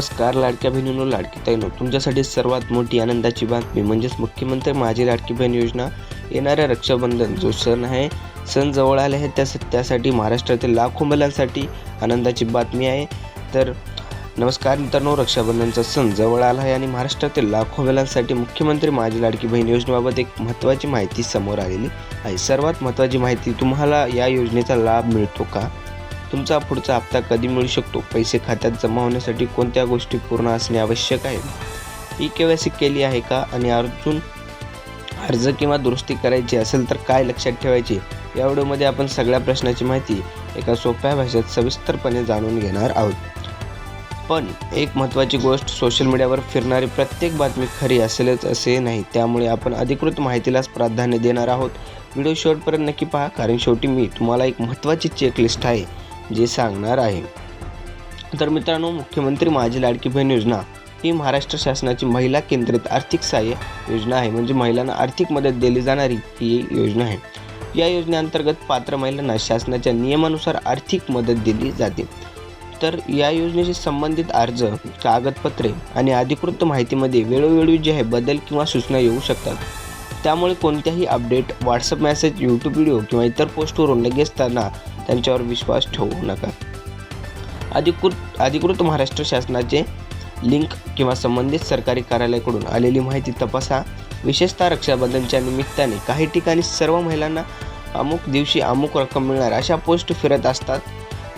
नमस्कार लाडक्या बहिणींनो, लाडकी ताईंनो, तुमच्यासाठी सर्वात मोठी आनंदाची बातमी म्हणजेच मुख्यमंत्री माझी लाडकी बहीण योजना येणाऱ्या रक्षाबंधन जो सण आहे, सण जवळ आले आहे त्यासाठी महाराष्ट्रातील लाखो महिलांसाठी आनंदाची बातमी आहे। तर नमस्कार मित्रांनो, रक्षाबंधनचा सण जवळ आला आहे आणि महाराष्ट्रातील लाखो महिलांसाठी मुख्यमंत्री माझी लाडकी बहीण योजनेबाबत एक महत्त्वाची माहिती समोर आलेली आहे। सर्वात महत्त्वाची माहिती, तुम्हाला या योजनेचा लाभ मिळतो का? तुमचा पुढचा हप्ता कधी मिळू शकतो? पैसे खात्यात जमा होण्यासाठी कोणत्या गोष्टी पूर्ण असणे आवश्यक आहे? ई-केवायसी केली आहे का? आणि अर्ज किंवा दुरुस्ती करायची असेल तर काय लक्षात ठेवायचे? या व्हिडिओमध्ये आपण सगळ्या प्रश्नाची माहिती एका सोप्या भाषेत सविस्तरपणे जाणून घेणार आहोत। पण एक महत्त्वाची गोष्ट, सोशल मीडियावर फिरणारी प्रत्येक बातमी खरी असेलच असे नाही, त्यामुळे आपण अधिकृत माहितीलाच प्राधान्य देणार आहोत। व्हिडिओ शेवटपर्यंत नक्की पहा, कारण शेवटी मी तुम्हाला एक महत्त्वाची चेकलिस्ट आहे जे सांगणार आहे। तर मित्रांनो, मुख्यमंत्री माझी लाडकी बहीण योजना ही महाराष्ट्र शासनाची महिला केंद्रित आर्थिक सहाय्य योजना आहे। म्हणजे महिलांना आर्थिक मदत दिली जाणारी ही योजना आहे। या योजनेअंतर्गत पात्र महिलांना शासनाच्या नियमानुसार आर्थिक मदत दिली जाते। तर या योजनेशी संबंधित अर्ज, कागदपत्रे आणि अधिकृत माहितीमध्ये वेळोवेळी जे आहे बदल किंवा सूचना येऊ शकतात। त्यामुळे कोणत्याही update, WhatsApp message, YouTube video किंवा इतर पोस्टवरून लगेच त्यांच्यावर विश्वास ठेवू नका। अधिकृत महाराष्ट्र शासनाचे लिंक किंवा संबंधित सरकारी कार्यालयाकडून आलेली माहिती तपासा। विशेषतः रक्षाबंधनच्या निमित्ताने काही ठिकाणी सर्व महिलांना अमुक दिवशी अमुक रक्कम मिळणार अशा पोस्ट फिरत असतात।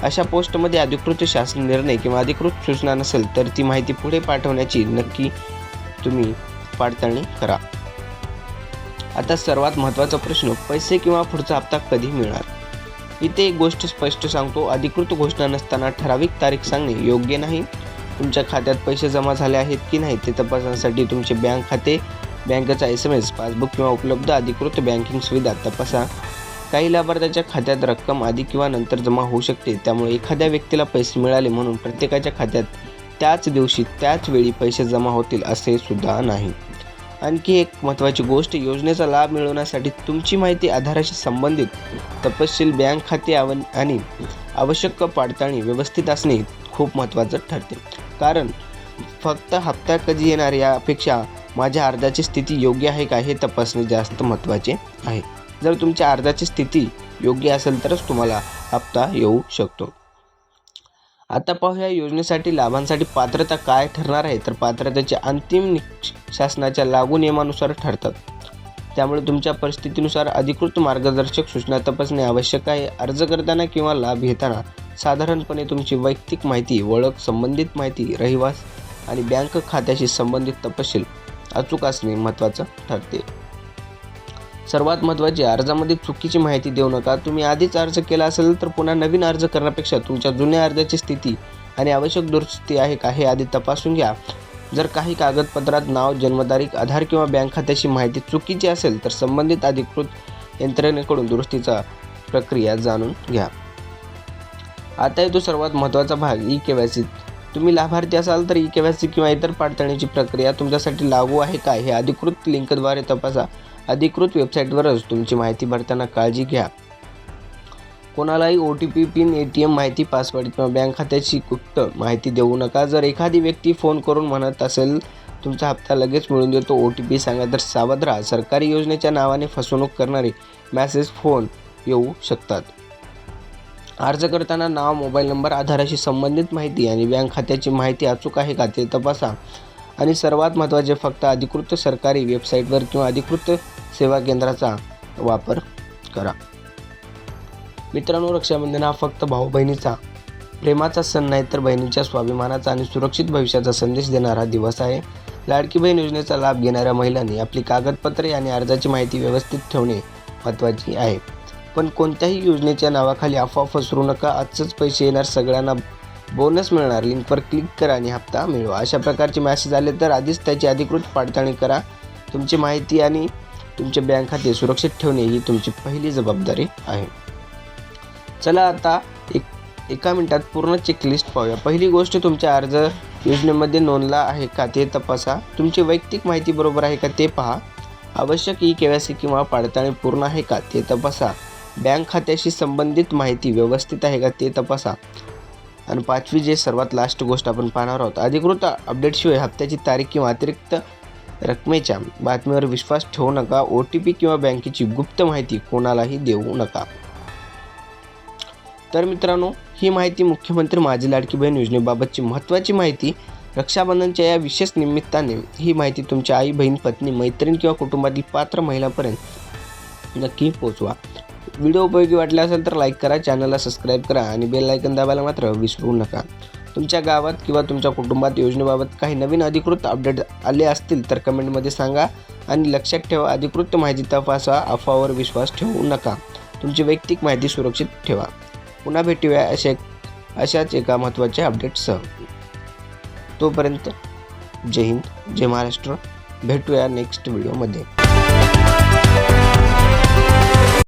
अशा पोस्टमध्ये अधिकृत शासन निर्णय किंवा अधिकृत सूचना नसेल तर ती माहिती पुढे पाठवण्याची नक्की तुम्ही पडताळणी करा। आता सर्वात महत्त्वाचा प्रश्न, पैसे किंवा पुढचा हप्ता कधी मिळणार? इथे एक गोष्ट स्पष्ट सांगतो, अधिकृत घोषणा नसताना ठराविक तारीख सांगणे योग्य नाही। तुमच्या खात्यात पैसे जमा झाले आहेत की नाही ते तपासण्यासाठी तुमचे बँक खाते, बँकेचा SMS, पासबुक किंवा उपलब्ध अधिकृत बँकिंग सुविधा तपासा। काही लाभार्थ्यांच्या खात्यात रक्कम आधी किंवा नंतर जमा होऊ शकते, त्यामुळे एखाद्या व्यक्तीला पैसे मिळाले म्हणून प्रत्येकाच्या खात्यात त्याच दिवशी त्याच वेळी पैसे जमा होतील असे सुद्धा नाही। आणखी एक महत्त्वाची गोष्ट, योजनेचा लाभ मिळवण्यासाठी तुमची माहिती, आधाराशी संबंधित तपशील, बँक खाते आणि आवश्यक पडताळणी व्यवस्थित असणे खूप महत्त्वाचं ठरते। कारण फक्त हप्ता कधी येणार यापेक्षा माझ्या अर्जाची स्थिती योग्य आहे का हे तपासणे जास्त महत्त्वाचे आहे। जर तुमच्या अर्जाची स्थिती योग्य असेल तरच तुम्हाला हप्ता येऊ शकतो। आता पाहूया योजनेसाठी लाभांसाठी पात्रता काय ठरणार आहे। तर पात्रतेचे अंतिम शासनाच्या लागू नियमानुसार ठरतात, त्यामुळे तुमच्या परिस्थितीनुसार अधिकृत मार्गदर्शक सूचना तपासणे आवश्यक आहे। अर्ज करताना किंवा लाभ घेताना साधारणपणे तुमची वैयक्तिक माहिती, ओळख, संबंधित माहिती, रहिवास आणि बँक खात्याशी संबंधित तपशील अचूक असणे महत्त्वाचं ठरते। सर्वात महत्त्वाचे, अर्जामध्ये चुकीची माहिती देऊ नका। तुम्ही आधीच अर्ज केला असेल तर पुन्हा नवीन अर्ज करण्यापेक्षा तुमच्या जुन्या अर्जाची स्थिती आणि आवश्यक दुरुस्ती आहे का हे आधी तपासून घ्या। जर काही कागदपत्रात नाव, जन्मतारीख, आधार किंवा बँक खात्याची माहिती चुकीची असेल तर संबंधित अधिकृत यंत्रणेकडून दुरुस्तीचा प्रक्रिया जाणून घ्या। आता येतो सर्वात महत्त्वाचा भाग, ई-केवायसी। तुम्ही लाभार्थी असाल तर ई-केवायसी किंवा इतर पडताळणीची प्रक्रिया तुमच्यासाठी लागू आहे का हे अधिकृत लिंकद्वारे तपासा। अधिकृत वेबसाईटवरच तुमची माहिती भरताना काळजी घ्या। कोणालाही OTP, पिन, ATM माहिती, पासवर्ड किंवा बँक खात्याची गुप्त माहिती देऊ नका। जर एखादी व्यक्ती फोन करून म्हणत असेल तुमचा हप्ता लगेच मिळून देतो, OTP सांगा, तर सावध राहा। सरकारी योजनेच्या नावाने फसवणूक करणारे मेसेज, फोन येऊ शकतात। अर्ज करताना नाव, मोबाईल नंबर, आधाराशी संबंधित माहिती आणि बँक खात्याची माहिती अचूक आहे का ते तपासा। आणि सर्वात महत्त्वाचे, फक्त अधिकृत सरकारी वेबसाईटवर किंवा अधिकृत सेवा केंद्राचा वापर करा। मित्रांनो, रक्षाबंधन हा फक्त भाऊ बहिणीचा प्रेमाचा सण नाही तर बहिणीच्या स्वाभिमानाचा आणि सुरक्षित भविष्याचा संदेश देणारा दिवस आहे। लाडकी बहीण योजनेचा लाभ घेणाऱ्या महिलांनी आपली कागदपत्रे आणि अर्जाची माहिती व्यवस्थित ठेवणे महत्त्वाची आहे। पण कोणत्याही योजनेच्या नावाखाली अफवा पसरू नका। आजच पैसे येणार, सगळ्यांना बोनस मिळणार, लिंकवर क्लिक करा आणि हप्ता मिळवा अशा प्रकारचे मेसेज आले तर आधीच त्याची अधिकृत पडताळणी करा। तुमची माहिती आणि तुमचे बँक खाते सुरक्षित ठेवणे ही तुमची पहिली जबाबदारी आहे। चला आता एका मिनिटात पूर्ण चेकलिस्ट पाहूया। पहिली गोष्ट, तुमचा अर्ज योजनेमध्ये नोंदला आहे का ते तपासा। तुमची वैयक्तिक माहिती बरोबर आहे का ते पहा। आवश्यक ई-केवायसी किंवा पडताळणी पूर्ण आहे का ते तपासा। बँक खात्याशी संबंधित माहिती व्यवस्थित आहे का ते तपासा। आणि 5वी जे सर्वात लास्ट गोष्ट आपण पाहणार आहोत, अधिकृत अपडेटशिवाय हप्त्याची तारीख किंवा अतिरिक्त रकमेच्या बातमीवर विश्वास ठेवू नका. OTP किंवा बँकेची गुप्त माहिती कोणालाही देऊ नका. तर मित्रांनो, ही माहिती मुख्यमंत्री माझी लाडकी बहीण योजनेबाबतची महत्त्वाची माहिती. रक्षाबंधनच्या या विशेष निमित्ताने ही माहिती तुमच्या आई, बहीण, पत्नी, मैत्रीण किंवा कुटुंबातील पात्र महिलांपर्यंत नक्की पोहोचवा. व्हिडिओ उपयोगी वाटला असेल तर लाईक करा, चॅनलला सबस्क्राईब करा आणि बेल आयकॉन दाबायला मात्र विसरू नका. तुमच्या गावात किंवा तुमच्या कुटुंबात योजनेबाबत काही नवीन अधिकृत अपडेट आले असतील तर कमेंटमध्ये सांगा. आणि लक्षात ठेवा, अधिकृत माहिती तपासा, अफवावर विश्वास ठेवू नका. तुमची वैयक्तिक माहिती सुरक्षित ठेवा. पुन्हा भेटूया अशाच एका महत्त्वाच्या अपडेटसह. तोपर्यंत जय हिंद, जय महाराष्ट्र. भेटूया नेक्स्ट व्हिडिओमध्ये.